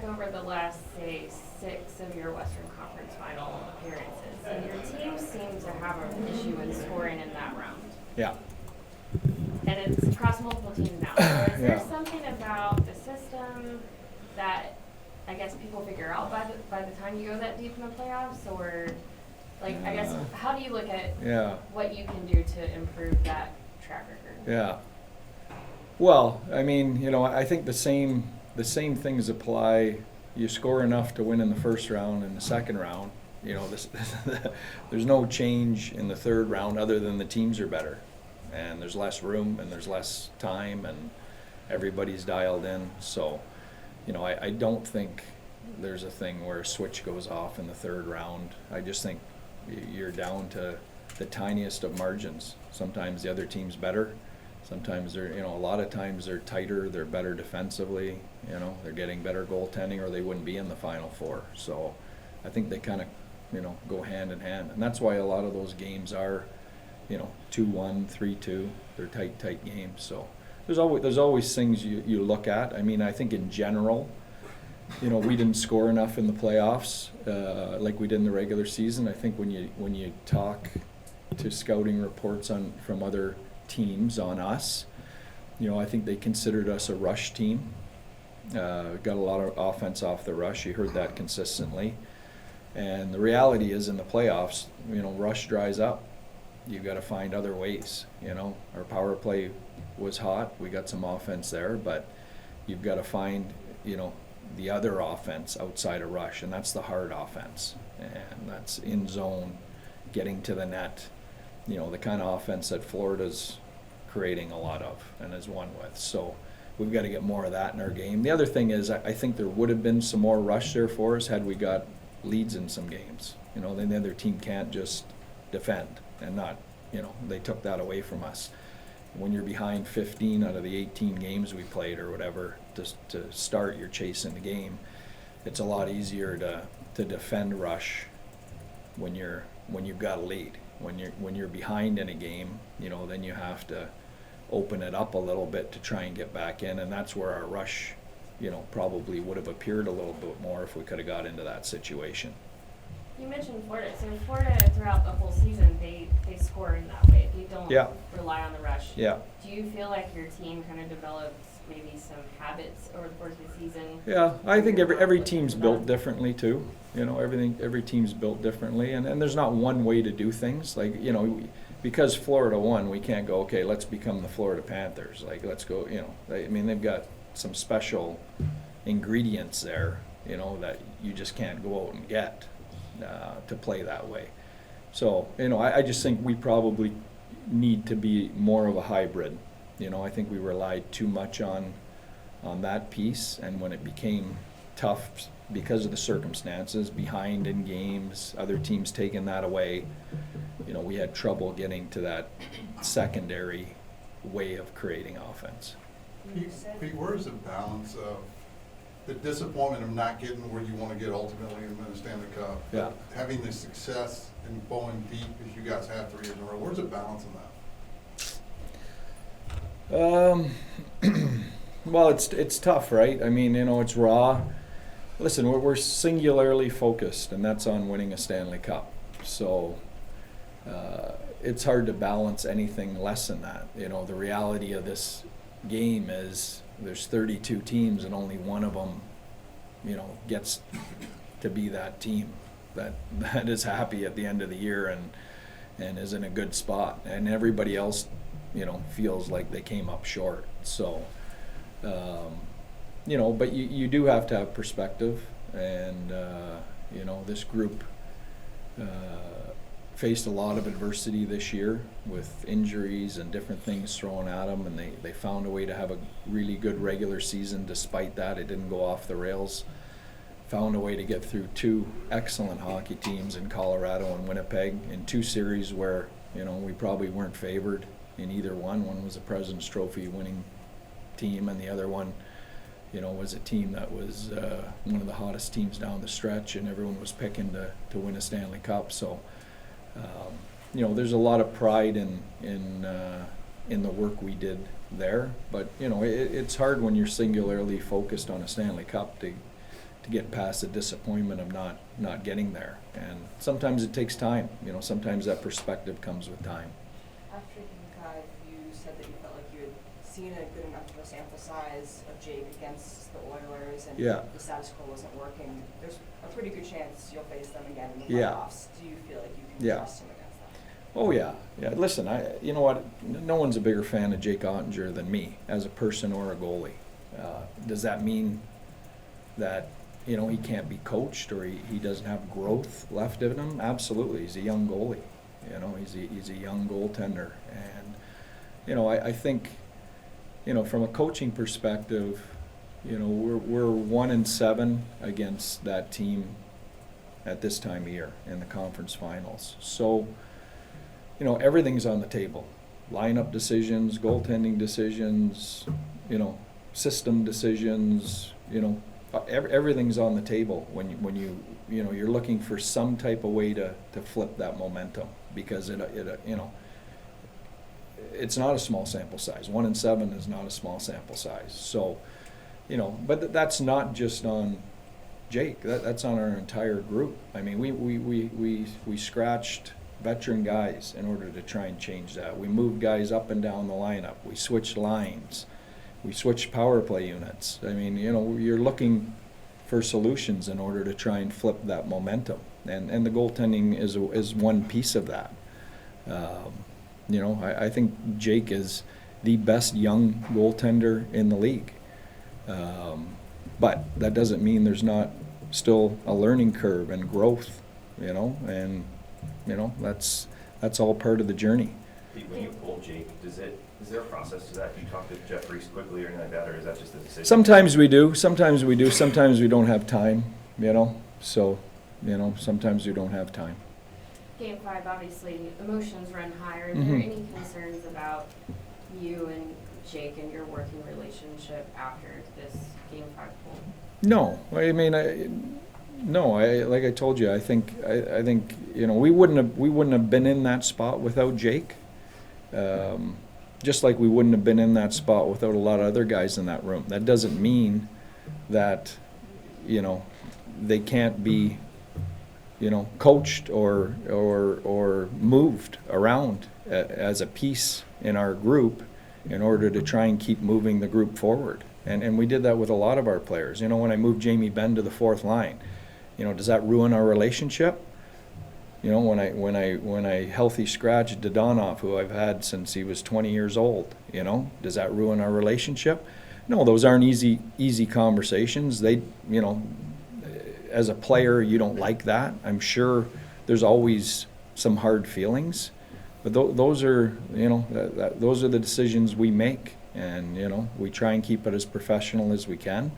back over the last, say, 6 of your Western Conference final appearances, and your team seems to have an issue in scoring in that round. Yeah. And it's across multiple teams now. So is there Yeah. something about the system that I guess people figure out by the time you go that deep in the playoffs? Or, like, I guess, how do you look at what you can do to improve that track record? Yeah. Well, I mean, you know, I think the same things apply. You score enough to win in the first round and the second round. You know, there's no change in the third round other than the teams are better. And there's less room and there's less time and everybody's dialed in. So, you know, I don't think there's a thing where a switch goes off in the third round. I just think you're down to the tiniest of margins. Sometimes the other team's better. Sometimes they're, you know, a lot of times they're tighter, they're better defensively, you know, they're getting better goaltending or they wouldn't be in the Final Four. So I think they kind of, you know, go hand in hand. And that's why a lot of those games are, you know, 2-1, 3-2. They're tight games. So there's always things you look at. I mean, I think in general, you know, we didn't score enough in the playoffs like we did in the regular season. I think when you talk to scouting reports from other teams on us, you know, I think they considered us a rush team. Got a lot of offense off the rush. You heard that consistently. And the reality is in the playoffs, you know, rush dries up. You've got to find other ways. You know, our power play was hot. We got some offense there, but you've got to find, you know, the other offense outside of rush, and that's the hard offense. And that's in zone, getting to the net, you know, the kind of offense that Florida's creating a lot of and has won with. So we've got to get more of that in our game. The other thing is I think there would have been some more rush there for us had we got leads in some games. You know, then the other team can't just defend and not, you know, they took that away from us. When you're behind 15 out of the 18 games we played or whatever, just to start, you're chasing the game. It's a lot easier to defend rush when you've got a lead. When you're behind in a game, you know, then you have to open it up a little bit to try and get back in, and that's where our rush, you know, probably would have appeared a little bit more if we could have got into that situation. You mentioned Florida. So Florida, throughout the whole season, they score in that way. They don't rely on the rush. Yeah. Do you feel like your team kind of develops maybe some habits over the course of the season? Yeah, I think every team's built differently too. You know, every team's built differently, and there's not one way to do things. Like, you know, because Florida won, we can't go, okay, let's become the Florida Panthers. Like, let's go, you know, I mean, they've got some special ingredients there, you know, that you just can't go out and get to play that way. So, you know, I just think we probably need to be more of a hybrid. You know, I think we relied too much on that piece, and when it became tough because of the circumstances, behind in games, other teams taking that away, you know, we had trouble getting to that secondary way of creating offense. Pete, where's the balance of the disappointment of not getting where you want to get ultimately in the Stanley Cup? Yeah. Having the success and going deep as you guys have 3 years in a row, where's the balance in that? Well, it's tough, right? I mean, you know, it's raw. Listen, we're singularly focused, and that's on winning a Stanley Cup. So it's hard to balance anything less than that. You know, the reality of this game is there's 32 teams, and only one of them, you know, gets to be that team that is happy at the end of the year and is in a good spot, and everybody else, you know, feels like they came up short. So, you know, but you do have to have perspective, and you know, this group faced a lot of adversity this year with injuries and different things thrown at them, and they found a way to have a really good regular season despite that. It didn't go off the rails. Found a way to get through 2 excellent hockey teams in Colorado and Winnipeg in 2 series where, you know, we probably weren't favored in either one. One was a President's Trophy winning team, and the other one, you know, was a team that was one of the hottest teams down the stretch, and everyone was picking to win a Stanley Cup. So, you know, there's a lot of pride in the work we did there, but, you know, it's hard when you're singularly focused on a Stanley Cup to to get past the disappointment of not getting there. And sometimes it takes time. Sometimes that perspective comes with time. After Game 5, you said that you felt like you had seen a good enough of a sample size of Jake against the Oilers, and Yeah. the status quo wasn't working. There's a pretty good chance you'll face them again in the Yeah. playoffs. Do you feel like you can Yeah. trust him against them? Oh yeah. Listen, you know what? No one's a bigger fan of Jake Oettinger than me as a person or a goalie. Does that mean that he can't be coached or he doesn't have growth left in him? Absolutely. He's a young goalie. He's a young goaltender, and I think from a coaching perspective, we're 1-7 against that team at this time of year in the conference finals. So, everything's on the table. Lineup decisions, goaltending decisions, system decisions, everything's on the table when you're looking for some type of way to flip that momentum, because it's not a small sample size. 1-7 is not a small sample size. So, but that's not just on Jake. That's on our entire group. I mean, we scratched veteran guys in order to try and change that. We moved guys up and down the lineup. We switched lines. We switched power play units. I mean, you're looking for solutions in order to try and flip that momentum. And the goaltending is one piece of that. I think Jake is the best young goaltender in the league. But that doesn't mean there's not still a learning curve and growth, and that's all part of the journey. When you pull Jake, is there a process to that? Do you talk to Jeff Reese quickly or anything like that, or is that just a decision? Sometimes we do. Sometimes we don't have time, So, sometimes we don't have time. Game 5, obviously, emotions run higher. Are there Mhm. any concerns about you and Jake and your working relationship after this Game 5 pool? No, I mean, like I told you, I think we wouldn't have been in that spot without Jake. Just like we wouldn't have been in that spot without a lot of other guys in that room. That doesn't mean that they can't be coached or moved around as a piece in our group in order to try and keep moving the group forward. And we did that with a lot of our players. When I moved Jamie Benn to the fourth line, does that ruin our relationship? When I healthy scratched Dodonov, who I've had since he was 20 years old, does that ruin our relationship? No, those aren't easy conversations. They, as a player, you don't like that. I'm sure there's always some hard feelings, but those are, those are the decisions we make, and we try and keep it as professional as we can,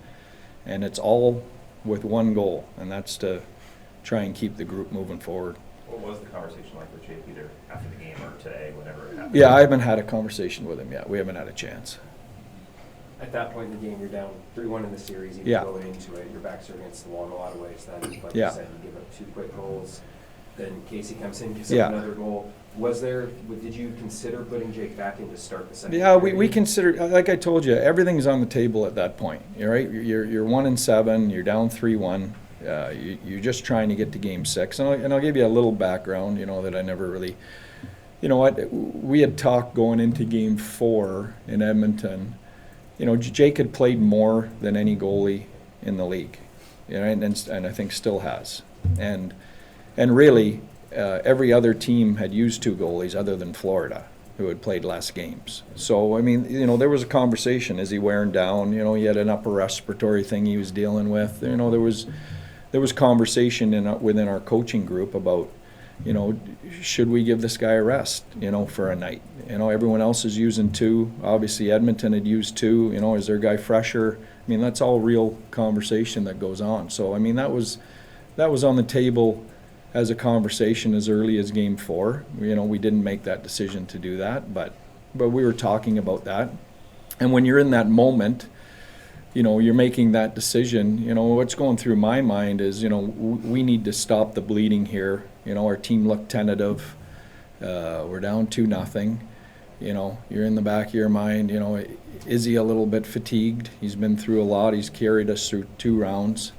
and it's all with one goal, and that's to try and keep the group moving forward. What was the conversation like with Jake, either after the game or today, whenever it happened? Yeah, I haven't had a conversation with him yet. We haven't had a chance. At that point in the game, you're down 3-1 in the series. Even Yeah. going into it, your backs are against the wall in a lot of ways. Then, like Yeah. you said, you give up 2 quick goals. Then Casey comes in, gives Yeah. up another goal. Did you consider putting Jake back in to start the second? Yeah, we period? consider, like I told you, everything's on the table at that point. Right? You're 1-7. You're down 3-1. You're just trying to get to Game 6, and I'll give you a little background. That I never really. We had talked going into Game 4 in Edmonton. Jake had played more than any goalie in the league, and I think still has, and really every other team had used 2 goalies other than Florida, who had played less games. So I mean, there was a conversation: is he wearing down? He had an upper respiratory thing he was dealing with. There was conversation within our coaching group about, should we give this guy a rest, for a night? Everyone else is using 2. Obviously, Edmonton had used 2. Is their guy fresher? I mean, that's all real conversation that goes on. So, I mean, that was on the table as a conversation as early as Game 4. We didn't make that decision to do that, but we were talking about that. And when you're in that moment, you're making that decision. What's going through my mind is, we need to stop the bleeding here. Our team looked tentative. We're down 2-0. You're in the back of your mind, is he a little bit fatigued? He's been through a lot. He's carried us through 2 rounds.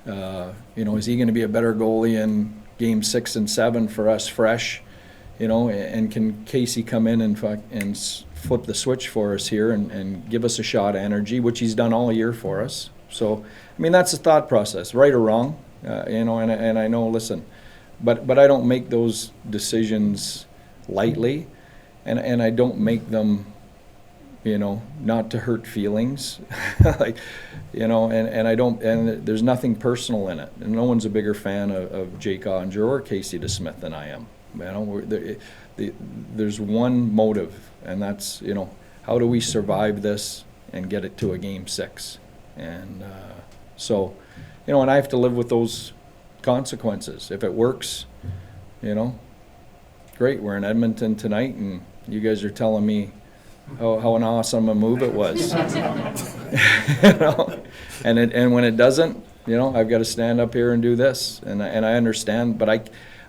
Is he going to be a better goalie in game 6 and 7 for us fresh? And can Casey come in and flip the switch for us here and give us a shot of energy, which he's done all year for us. So, that's the thought process, right or wrong, and I know, listen, but I don't make those decisions lightly, and I don't make them, not to hurt feelings, and I don't, and there's nothing personal in it, and no one's a bigger fan of Jake Oettinger or Casey DeSmith than I am. There's one motive, and that's, how do we survive this and get it to a game 6? And so, and I have to live with those consequences. If it works, great. We're in Edmonton tonight, and you guys are telling me how an awesome a move it was. And when it doesn't, I've got to stand up here and do this. And I understand, but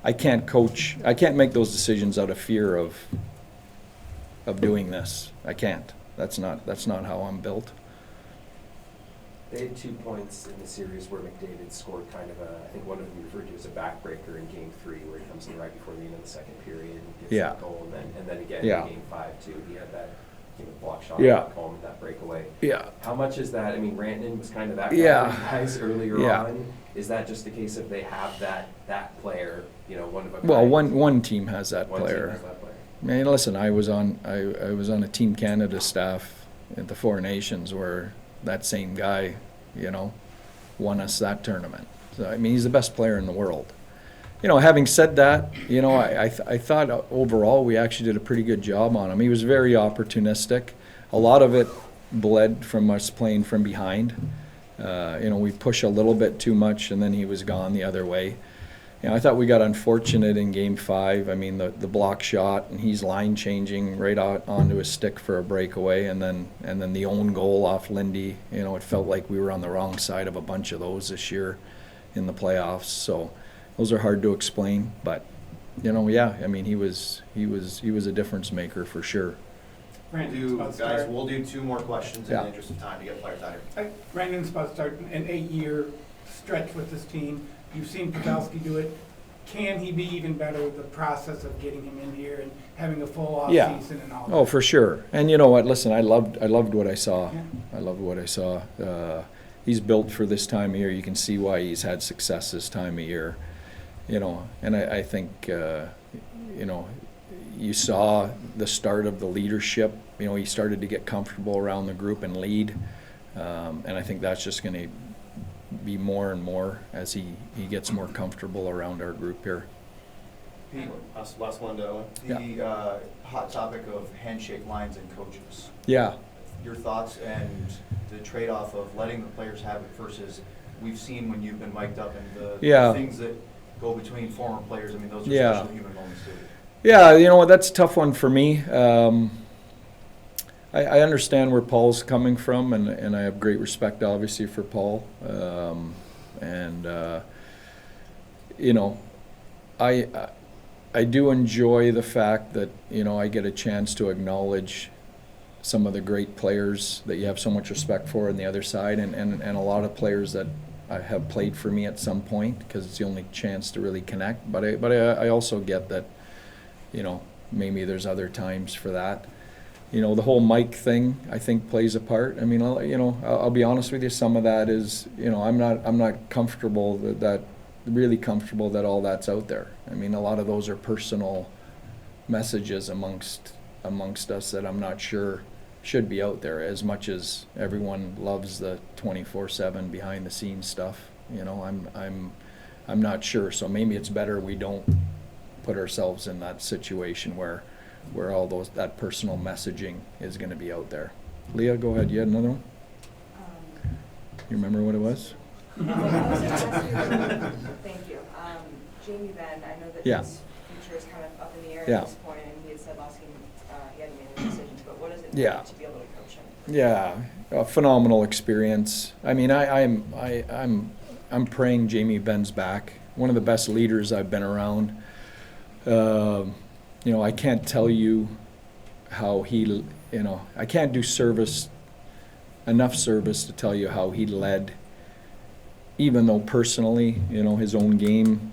I can't coach. I can't make those decisions out of fear of doing this. I can't. That's not how I'm built. They had 2 points in the series where McDavid scored kind of I think one of them referred to as a backbreaker in game 3, where he comes in right before the end of the second period and gets that goal, and then again in game 5 too, he had that block shot back home, that breakaway. Yeah. How much is that? Rantanen was kind of that Yeah. guys earlier Yeah. on. Is that just a case of they have that player, one of a Well, kind? one team has that One player. team has that player. Listen, I was on a Team Canada staff at the Four Nations where that same guy, won us that tournament. So, he's the best player in the world. Having said that, I thought overall we actually did a pretty good job on him. He was very opportunistic. A lot of it bled from us playing from behind. We push a little bit too much, and then he was gone the other way. I thought we got unfortunate in game 5. The block shot, and he's line changing right out onto his stick for a breakaway, and then the own goal off Lindy. It felt like we were on the wrong side of a bunch of those this year in the playoffs. So those are hard to explain, but he was a difference maker for sure. We'll do 2 more questions in the interest of time to get players out here. Brandon's about to start an 8-year stretch with this team. You've seen Pavelski do it. Can he be even better with the process of getting him in here and having a full off season and all that? Oh, for sure. And you know what? Listen, I loved what I saw. Yeah. I loved what I saw. He's built for this time of year. You can see why he's had success this time of year. And I think you saw the start of the leadership. He started to get comfortable around the group and lead. And I think that's just going to be more and more as he gets more comfortable around our group here. Pete, last one to Owen. The hot topic of handshake lines and coaches. Yeah. Your thoughts and the trade-off of letting the players have it versus we've seen when you've been mic'd up and the things that go between former players. Those are special human moments too. Yeah, that's a tough one for me. I understand where Paul's coming from, and I have great respect, obviously, for Paul. I do enjoy the fact that, I get a chance to acknowledge some of the great players that you have so much respect for on the other side, and a lot of players that have played for me at some point, because it's the only chance to really connect. But I also get that, maybe there's other times for that. The whole mic thing, I think, plays a part. I'll be honest with you. Some of that is, I'm not comfortable really comfortable that all that's out there. A lot of those are personal messages amongst us that I'm not sure should be out there, as much as everyone loves the 24/7 behind the scenes stuff. I'm not sure. So maybe it's better we don't put ourselves in that situation where all that personal messaging is going to be out there. Leah, go ahead. You had another one? You remember what it was? Thank you. Jamie Benn, I know that Yeah. his future is kind of up in the air Yeah. at this point, and he had said last game he hadn't made any decisions, but what does it Yeah. mean to be able to coach him? Yeah, a phenomenal experience. I'm praying Jamie Benn's back. One of the best leaders I've been around. I can't tell you how he, I can't do enough service to tell you how he led even though personally, his own game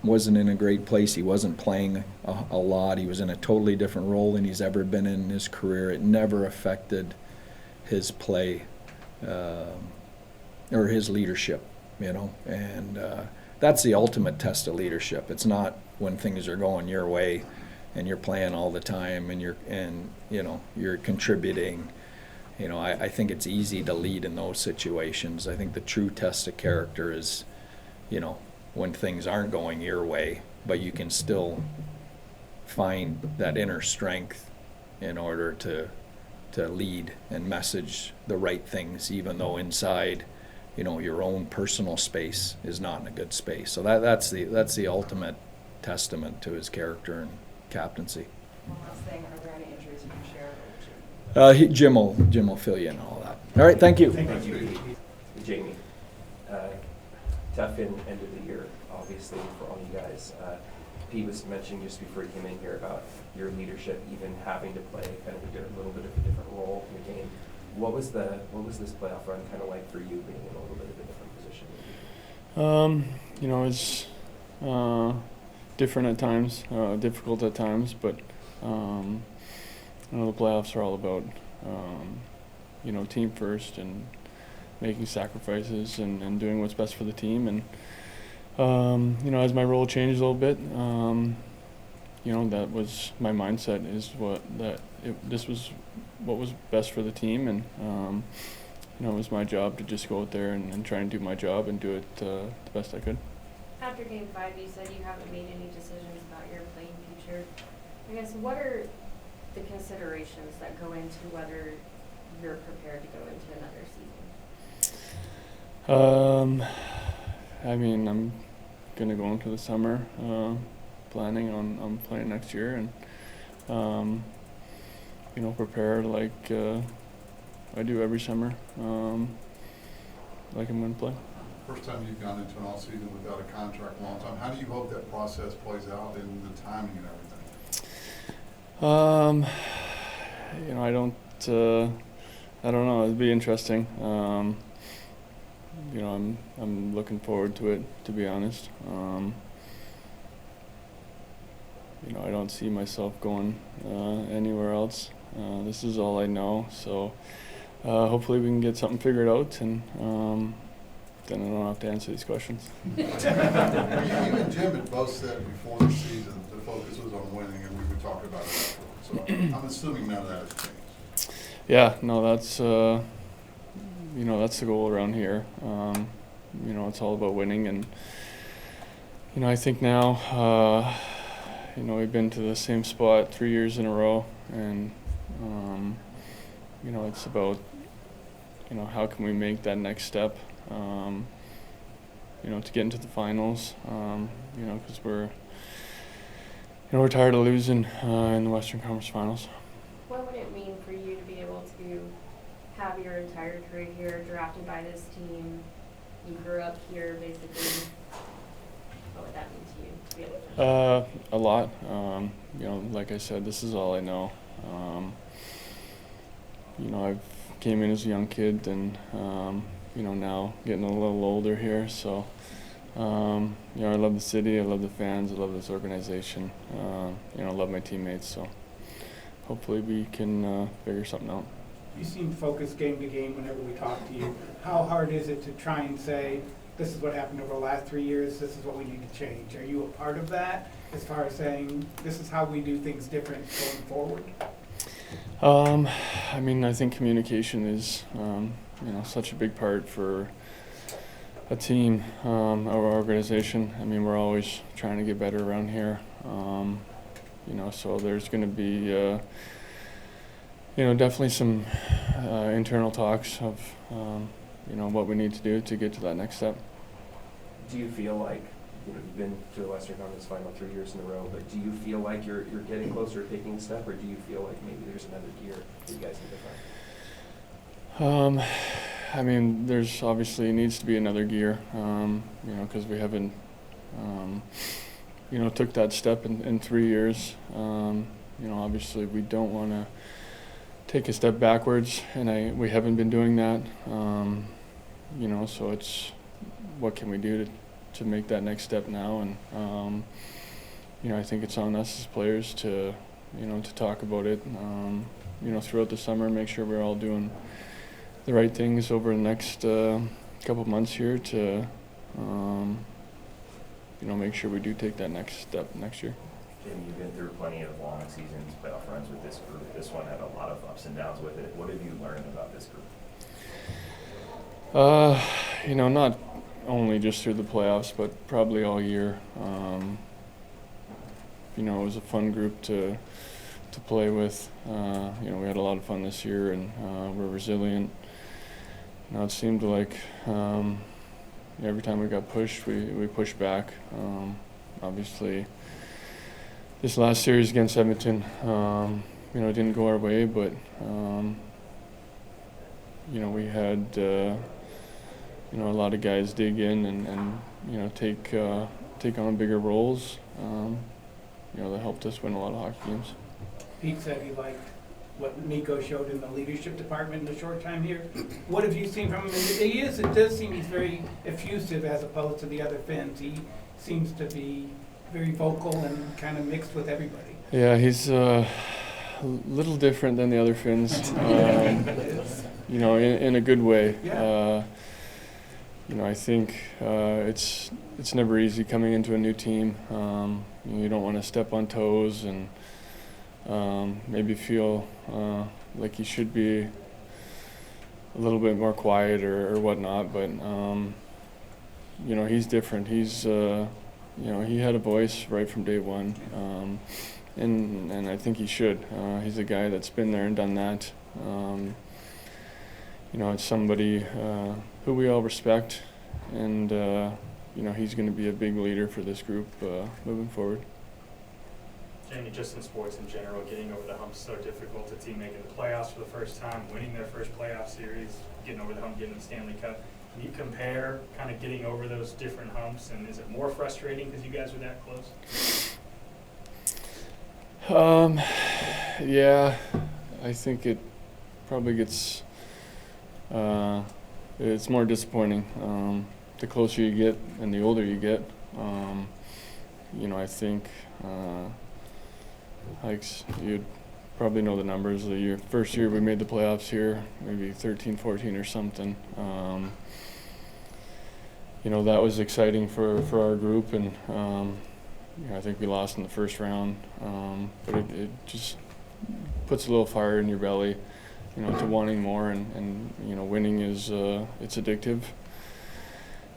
wasn't in a great place, he wasn't playing a lot, he was in a totally different role than he's ever been in his career, it never affected his play or his leadership, and that's the ultimate test of leadership. It's not when things are going your way and you're playing all the time and you're contributing. I think it's easy to lead in those situations. I think the true test of character is, when things aren't going your way, but you can still find that inner strength in order to lead and message the right things, even though inside, your own personal space is not in a good space. So that's the ultimate testament to his character and captaincy. One last thing, are there any injuries you can share? Jim will fill you in on all that. All right, thank you. Thank you, Jamie. Tough end of the year, obviously, for all you guys. Pete was mentioning just before he came in here about your leadership, even having to play kind of a little bit of a different role in the game. What was this playoff run kind of like for you, being in a little bit of a different position? It's different at times, difficult at times, but the playoffs are all about team first and making sacrifices and doing what's best for the team. And as my role changed a little bit, that was my mindset, is this was what was best for the team, and it was my job to just go out there and try and do my job and do it the best I could. After Game 5, you said you haven't made any decisions about your playing future. I guess, what are the considerations that go into whether you're prepared to go into another season? I'm going to go into the summer planning on playing next year, and prepare like I do every summer, like I'm going to play. First time you've gone into an off-season without a contract, long time. How do you hope that process plays out in the timing and everything? I don't know. It'd be interesting. I'm looking forward to it, to be honest. I don't see myself going anywhere else. This is all I know, so hopefully we can get something figured out, and then I don't have to answer these questions. You and Jim had both said before the season the focus was on winning, and we would talk about it afterwards. So I'm assuming none of that has changed. Yeah, no, that's that's the goal around here. It's all about winning, and I think now we've been to the same spot 3 years in a row, and it's about how can we make that next step, to get into the finals, because we're tired of losing in the Western Conference Finals. What would it mean for you to be able to have your entire career here, drafted by this team? You grew up here, basically. What would that mean to you to be able to? A lot. Like I said, this is all I know. I've came in as a young kid, and now getting a little older here. So, I love the city, I love the fans, I love this organization. I love my teammates. So, hopefully we can figure something out. You seem focused game to game whenever we talk to you. How hard is it to try and say, this is what happened over the last 3 years, this is what we need to change? Are you a part of that, as far as saying, this is how we do things different going forward? I think communication is, such a big part for a team, our organization. We're always trying to get better around here. So there's going to be, definitely some internal talks of, what we need to do to get to that next step. Do you feel like, you've been to the Western Conference Final 3 years in a row, but do you feel like you're getting closer to taking a step, or do you feel like maybe there's another gear that you guys need to find? There's obviously needs to be another gear, because we haven't, took that step in 3 years. Obviously we don't want to take a step backwards, and we haven't been doing that. So it's, what can we do to make that next step now. And I think it's on us as players to talk about it throughout the summer, make sure we're all doing the right things over the next couple months here to make sure we do take that next step next year. Jamie, you've been through plenty of long seasons, playoff runs with this group. This one had a lot of ups and downs with it. What have you learned about this group? Not only just through the playoffs, but probably all year. It was a fun group to play with. We had a lot of fun this year, and we're resilient. It seemed like every time we got pushed, we pushed back. Obviously, this last series against Edmonton, it didn't go our way, but we had a lot of guys dig in and take on bigger roles. That helped us win a lot of hockey games. Pete said he liked what Nico showed in the leadership department in the short time here. What have you seen from him? It does seem he's very effusive as opposed to the other Finns. He seems to be very vocal and kind of mixed with everybody. Yeah, he's a little different than the other Finns, in a good way. Yeah. I think it's never easy coming into a new team. You don't want to step on toes and maybe feel like you should be a little bit more quiet or whatnot, but he's different. He's he had a voice right from day one, and I think he should. He's a guy that's been there and done that. It's somebody who we all respect, and he's going to be a big leader for this group moving forward. Jamie, just in sports in general, getting over the hump is so difficult. A team making the playoffs for the first time, winning their first playoff series, getting over the hump, getting the Stanley Cup. Can you compare kind of getting over those different humps, and is it more frustrating because you guys were that close? Yeah, I think it probably gets it's more disappointing the closer you get and the older you get. I think you'd probably know the numbers. The first year we made the playoffs here, maybe 13, 14 or something. That was exciting for our group, and I think we lost in the first round. But it just puts a little fire in your belly, to wanting more, and winning is it's addictive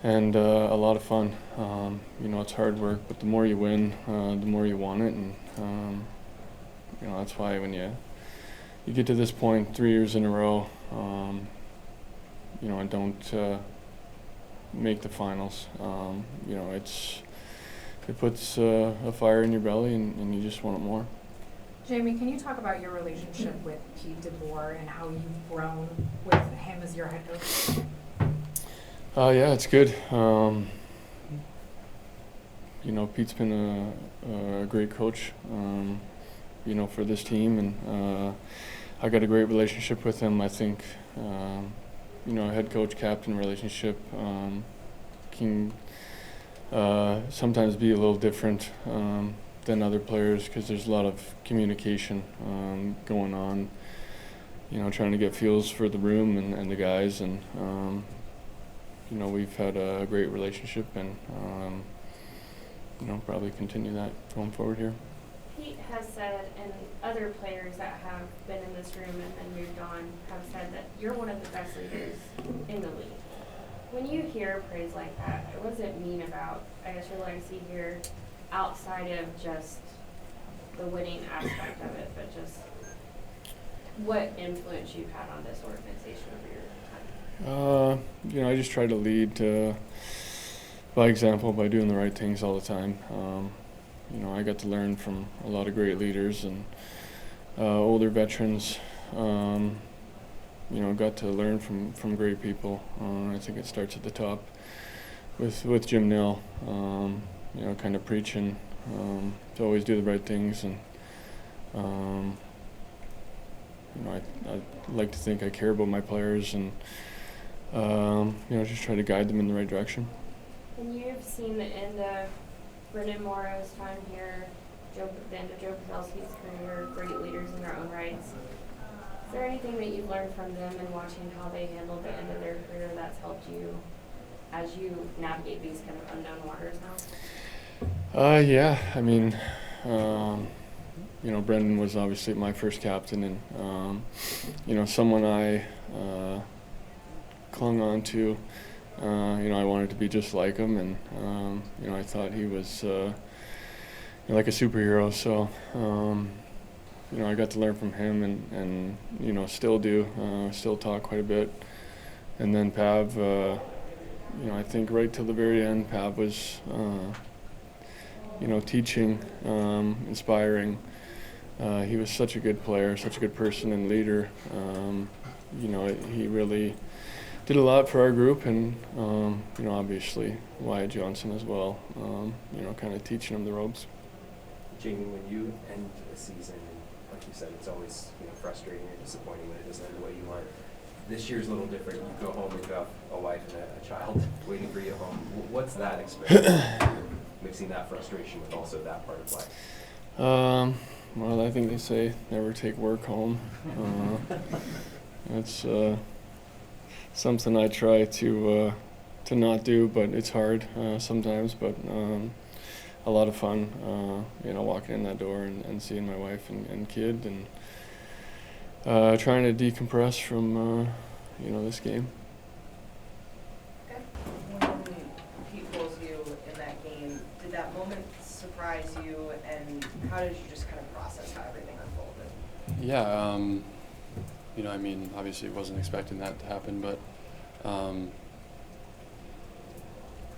and a lot of fun. It's hard work, but the more you win, the more you want it, and that's why when you get to this point 3 years in a row, and don't make the finals, it puts a fire in your belly, and you just want it more. Jamie, can you talk about your relationship with Pete DeBoer and how you've grown with him as your head coach? Yeah, it's good. Pete's been a great coach, for this team, and I got a great relationship with him. I think, head coach captain relationship can sometimes be a little different than other players because there's a lot of communication going on. Trying to get feels for the room and the guys, and we've had a great relationship, and probably continue that going forward here. Pete has said, and other players that have been in this room and then moved on have said that you're one of the best leaders in the league. When you hear praise like that, what does it mean about, I guess, your legacy here outside of just the winning aspect of it, but just what influence you've had on this organization over your time? I just try to lead by example, by doing the right things all the time. I got to learn from a lot of great leaders and older veterans. Got to learn from great people. I think it starts at the top with Jim Nill, kind of preaching to always do the right things, and I like to think I care about my players, and just try to guide them in the right direction. And you've seen the end of Brendan Morrow's time here, the end of Joe Pavelski's career, great leaders in their own rights. Is there anything that you've learned from them and watching how they handled the end of their career that's helped you as you navigate these kind of unknown waters now? Yeah, I mean, Brendan was obviously my first captain, and someone I clung on to. I wanted to be just like him, and I thought he was like a superhero. So I got to learn from him, and still do, still talk quite a bit. And then Pav, I think right till the very end, Pav was teaching, inspiring. He was such a good player, such a good person and leader. He really did a lot for our group, and obviously Wyatt Johnson as well. Kind of teaching him the ropes. Jamie, when you end a season, and like you said, it's always frustrating or disappointing when it doesn't end the way you want. This year's a little different. You go home and you have a wife and a child waiting for you at home. What's that experience? Mixing that frustration with also that part of life. Well, I think they say never take work home. That's something I try to not do, but it's hard sometimes. But a lot of fun, walking in that door and seeing my wife and kid, and trying to decompress from this game. When Pete pulls you in that game, did that moment surprise you, and how did you just kind of process how everything unfolded? Yeah, obviously wasn't expecting that to happen, but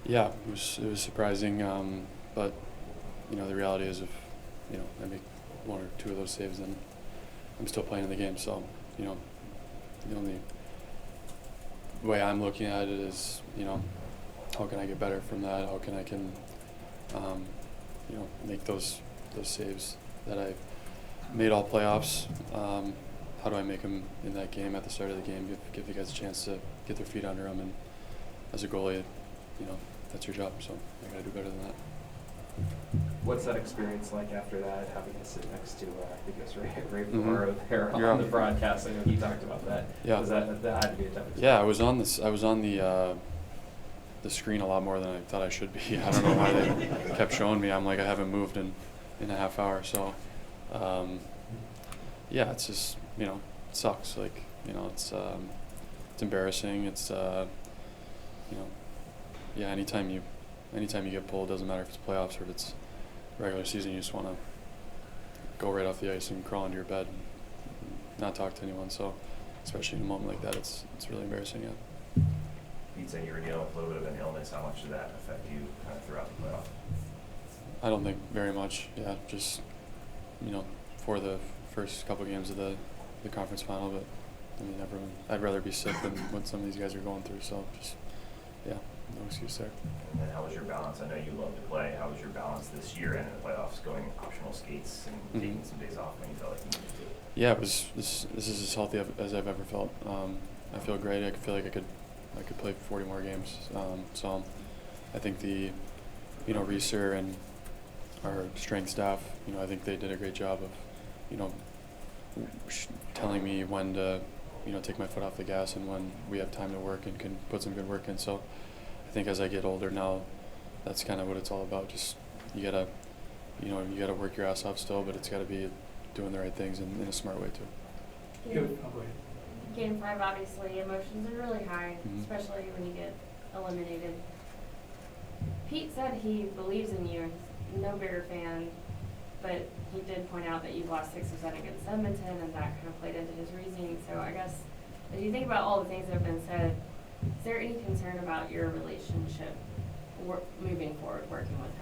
it was surprising. But the reality is, if I make one or two of those saves, then I'm still playing in the game. So the only way I'm looking at it is how can I get better from that? How can I make those saves that I made all playoffs? How do I make them in that game at the start of the game? Give the guys a chance to get their feet under them, and as a goalie, that's your job. So I got to do better than that. What's that experience like after that, having to sit next to, I think it was Ray Mm-hmm. Bavaro there on the broadcast? I know he talked about that. Yeah. That had to be a tough experience. Yeah, I was on the screen a lot more than I thought I should be. I don't know why they kept showing me. I'm like, I haven't moved in a half hour. So, it's just, it sucks. Like, it's embarrassing. It's, anytime you get pulled, doesn't matter if it's playoffs or if it's regular season, you just want to go right off the ice and crawl into your bed and not talk to anyone. So, especially in a moment like that, it's really embarrassing. Yeah. Pete said you were dealing with a little bit of an illness. How much did that affect you kind of throughout the playoff? I don't think very much. Yeah, just for the first couple games of the conference final, but I'd rather be sick than what some of these guys are going through. So just no excuse there. And then how was your balance? I know you love to play. How was your balance this year and in the playoffs, going optional skates and taking some days off when you felt like you needed to? Yeah, it was. This is as healthy as I've ever felt. I feel great. I feel like I could play 40 more games. So I think the Reeser and our strength staff, I think they did a great job of telling me when to take my foot off the gas and when we have time to work and can put some good work in. So I think as I get older now, that's kind of what it's all about. Just you gotta work your ass off still, but it's gotta be doing the right things in a smart way too. Go ahead. Game 5, obviously, emotions are really high, especially when you get eliminated. Pete said he believes in you. He's no bigger fan, but he did point out that you've lost 6 of 7 against Edmonton, and that kind of played into his reasoning. So I guess, as you think about all the things that have been said, is there any concern about your relationship moving forward, working with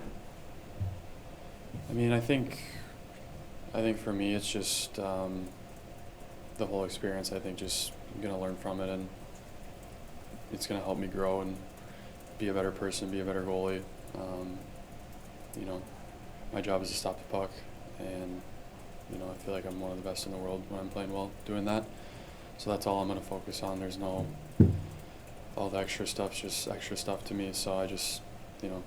him? I think for me, it's just the whole experience. I think just I'm gonna learn from it, and it's gonna help me grow and be a better person, be a better goalie. My job is to stop the puck, and I feel like I'm one of the best in the world when I'm playing well doing that. So that's all I'm gonna focus on. There's no all the extra stuff's just extra stuff to me. So I just you know,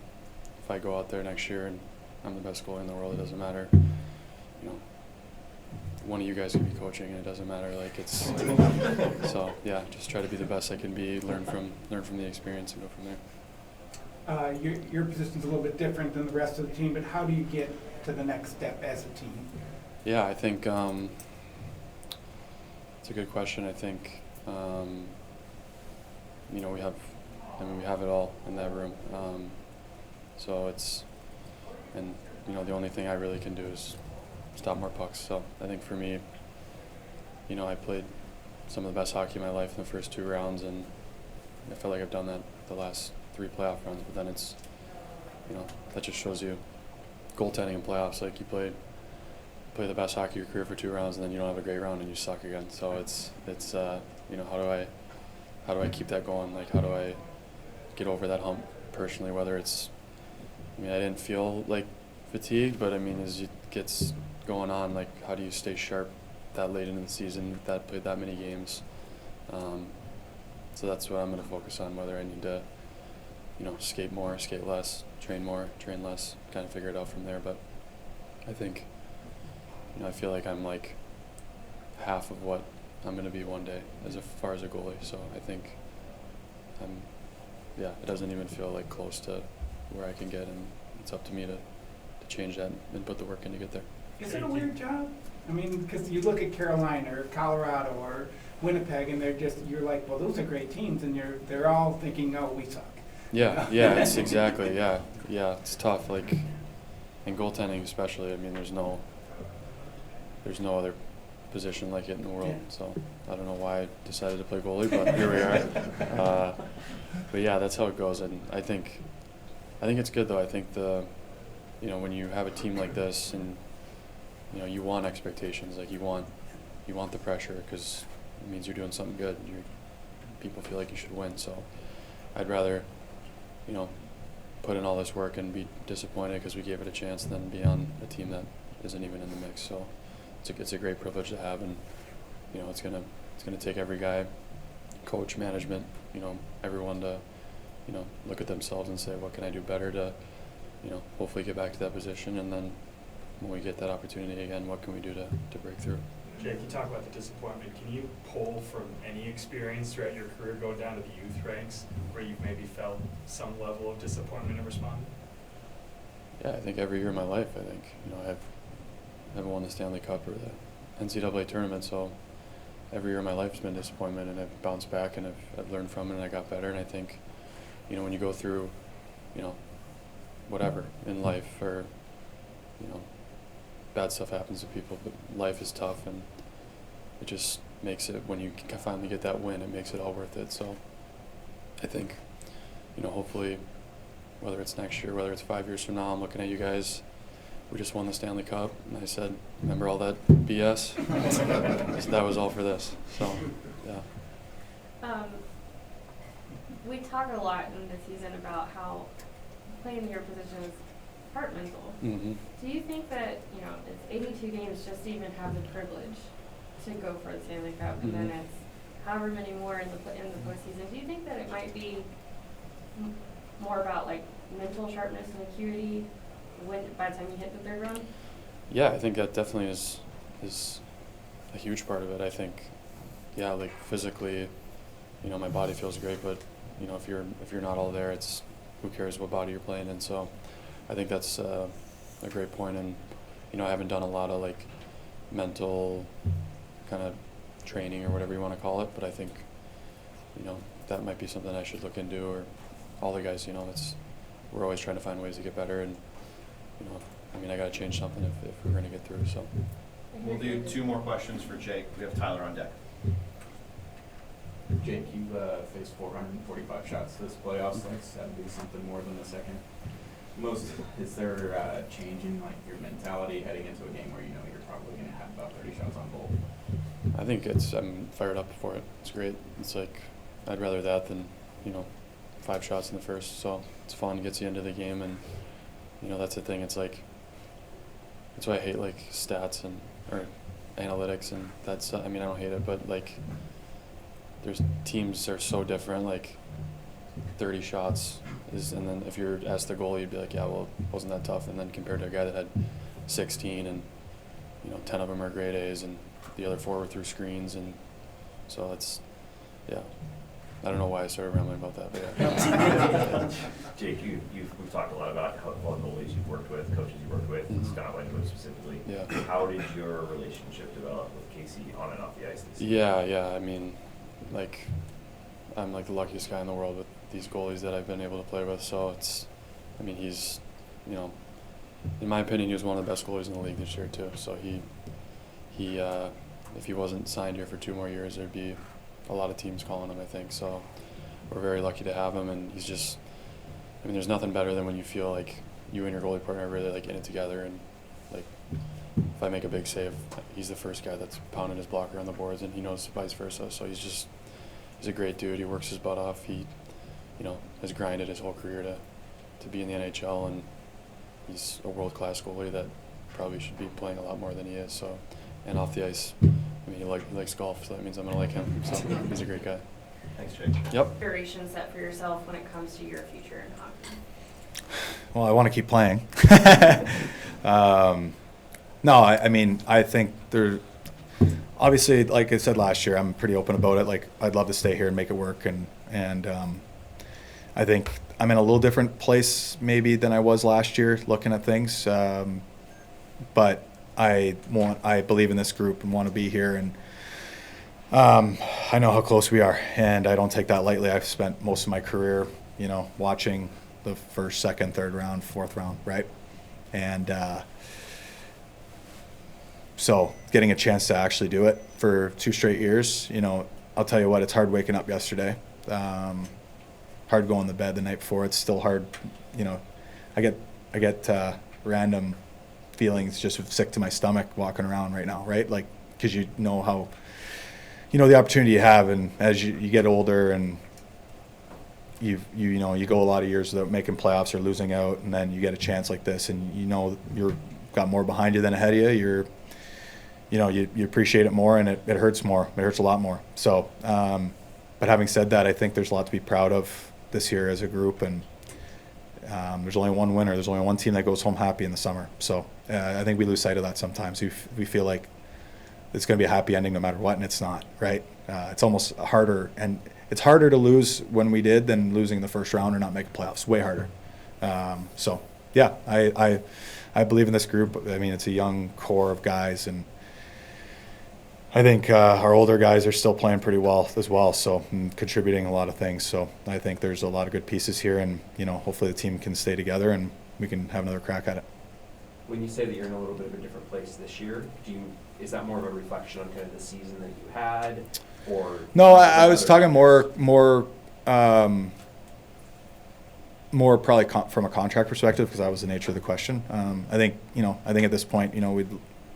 if I go out there next year and I'm the best goalie in the world, it doesn't matter. You know, one of you guys could be coaching, and it doesn't matter. Like it's so yeah, just try to be the best I can be. Learn from the experience and go from there. Your position's a little bit different than the rest of the team, but how do you get to the next step as a team? Yeah, I think it's a good question. I think you know, we have it all in that room. So it's, and you know, the only thing I really can do is stop more pucks. So I think for me, you know, I played some of the best hockey of my life in the first 2 rounds, and I felt like I've done that the last 3 playoff rounds. But then it's, you know, that just shows you goaltending in playoffs. Like you play the best hockey of your career for 2 rounds, and then you don't have a great round and you suck again. So it's you know, how do I keep that going? Like how do I get over that hump personally? Whether it's, I mean, I didn't feel like fatigued, but I mean, as it gets going on, like how do you stay sharp that late into the season, that played that many games? So that's what I'm going to focus on, whether I need to, you know, skate more, skate less, train more, train less, kind of figure it out from there. But I think, you know, I feel like I'm like half of what I'm going to be one day as far as a goalie. So I think it doesn't even feel like close to where I can get, and it's up to me to change that and put the work in to get there. Is it a weird job? I mean, because you look at Carolina or Colorado or Winnipeg, and you're like, well, those are great teams, and they're all thinking, oh, we suck. Yeah, it's exactly, yeah, it's tough. Like in goaltending, especially. I mean, there's no other position like it in the world. Yeah. So I don't know why I decided to play goalie, but here we are. But yeah, that's how it goes, and I think it's good though. I think you know, when you have a team like this, and you know, you want expectations, like you want the pressure, because it means you're doing something good. People feel like you should win. So I'd rather, you know, put in all this work and be disappointed because we gave it a chance than be on a team that isn't even in the mix. So it's a great privilege to have, and you know, it's gonna take every guy, coach, management, you know, everyone to, you know, look at themselves and say, what can I do better to, you know, hopefully get back to that position, and then when we get that opportunity again, what can we do to break through? Jake, you talk about the disappointment. Can you pull from any experience throughout your career, go down to the youth ranks, where you've maybe felt some level of disappointment and responded? Yeah, I think every year of my life, I think, you know, I've never won the Stanley Cup or the NCAA tournament, so every year of my life has been disappointment, and I've bounced back, and I've learned from it, and I got better. And I think, you know, when you go through, you know, whatever in life, or, you know, bad stuff happens to people, but life is tough, and it just makes it, when you finally get that win, it makes it all worth it. So I think, you know, hopefully, whether it's next year, whether it's 5 years from now, I'm looking at you guys, we just won the Stanley Cup, and I said, remember all that BS? That was all for this. So, yeah. We talk a lot in the season about how playing your position is part mental. Mm-hmm. Do you think that, you know, it's 82 games just to even have the privilege to go for the Stanley Cup, and then it's however many more in the postseason? Do you think that it might be more about like mental sharpness and acuity by the time you hit the third round? Yeah, I think that definitely is a huge part of it. I think, yeah, like physically, you know, my body feels great, but you know, if you're not all there, it's who cares what body you're playing in. So I think that's a great point. And you know, I haven't done a lot of like mental kind of training or whatever you want to call it, but I think, you know, that might be something I should look into, or all the guys. You know, we're always trying to find ways to get better, and you know, I mean, I got to change something if we're going to get through. So We'll do 2 more questions for Jake. We have Tyler on deck. Jake, you've faced 445 shots this playoffs. That's got to be something more than the second most. Is there a change in like your mentality heading into a game where you know you're probably going to have about 30 shots on goal? I think I'm fired up for it. It's great. It's like, I'd rather that than, you know, 5 shots in the first. So it's fun, gets you into the game, and you know, that's the thing. It's like, that's why I hate like stats or analytics, and that's, I mean, I don't hate it, but like, there's teams are so different. Like 30 shots and then if you're asked the goalie, you'd be like, yeah, well, it wasn't that tough. And then compared to a guy that had 16 and 10 of them are grade A's and the other 4 were through screens, and so it's I don't know why I started rambling about that, but yeah. Jake, we've talked a lot about how all the goalies you've worked with, coaches you've worked with, Scott Wenwood specifically. Yeah. How did your relationship develop with Casey on and off the ice this year? Yeah. I mean, like, I'm like the luckiest guy in the world with these goalies that I've been able to play with. So he's, in my opinion, he was one of the best goalies in the league this year too. So he, if he wasn't signed here for 2 more years, there'd be a lot of teams calling him, I think. So we're very lucky to have him, and he's just, there's nothing better than when you feel like you and your goalie partner are really like in it together, and like if I make a big save, he's the first guy that's pounding his blocker on the boards, and he knows vice versa. So he's a great dude. He works his butt off. He, has grinded his whole career to be in the NHL, and he's a world-class goalie that probably should be playing a lot more than he is. So, and off the ice, he likes golf, so that means I'm going to like him. So he's a great guy. Thanks, Jake. Yep. Aspirations set for yourself when it comes to your future in hockey? Well, I want to keep playing. No, I think obviously, like I said last year, I'm pretty open about it. Like, I'd love to stay here and make it work, and I think I'm in a little different place maybe than I was last year looking at things. But I believe in this group and want to be here, and I know how close we are, and I don't take that lightly. I've spent most of my career, watching the first, second, third round, fourth round, right? And so getting a chance to actually do it for 2 straight years, I'll tell you what, it's hard waking up yesterday. Hard going to bed the night before. It's still hard, I get random feelings just sick to my stomach walking around right now, right? Like, because how, the opportunity you have, and as you get older and you go a lot of years without making playoffs or losing out, and then you get a chance like this, and you've got more behind you than ahead of you. You appreciate it more, and it hurts more. It hurts a lot more. So, but having said that, I think there's a lot to be proud of this year as a group, and there's only one winner. There's only one team that goes home happy in the summer. So I think we lose sight of that sometimes. We feel like it's going to be a happy ending no matter what, and it's not, right? It's almost harder, and it's harder to lose when we did than losing in the first round or not making playoffs. Way harder. So yeah, I believe in this group. It's a young core of guys, and I think our older guys are still playing pretty well as well, so contributing a lot of things. So I think there's a lot of good pieces here, and hopefully the team can stay together and we can have another crack at it. When you say that you're in a little bit of a different place this year, is that more of a reflection on kind of the season that you had, or? No, I was talking more probably from a contract perspective, because that was the nature of the question. I think at this point,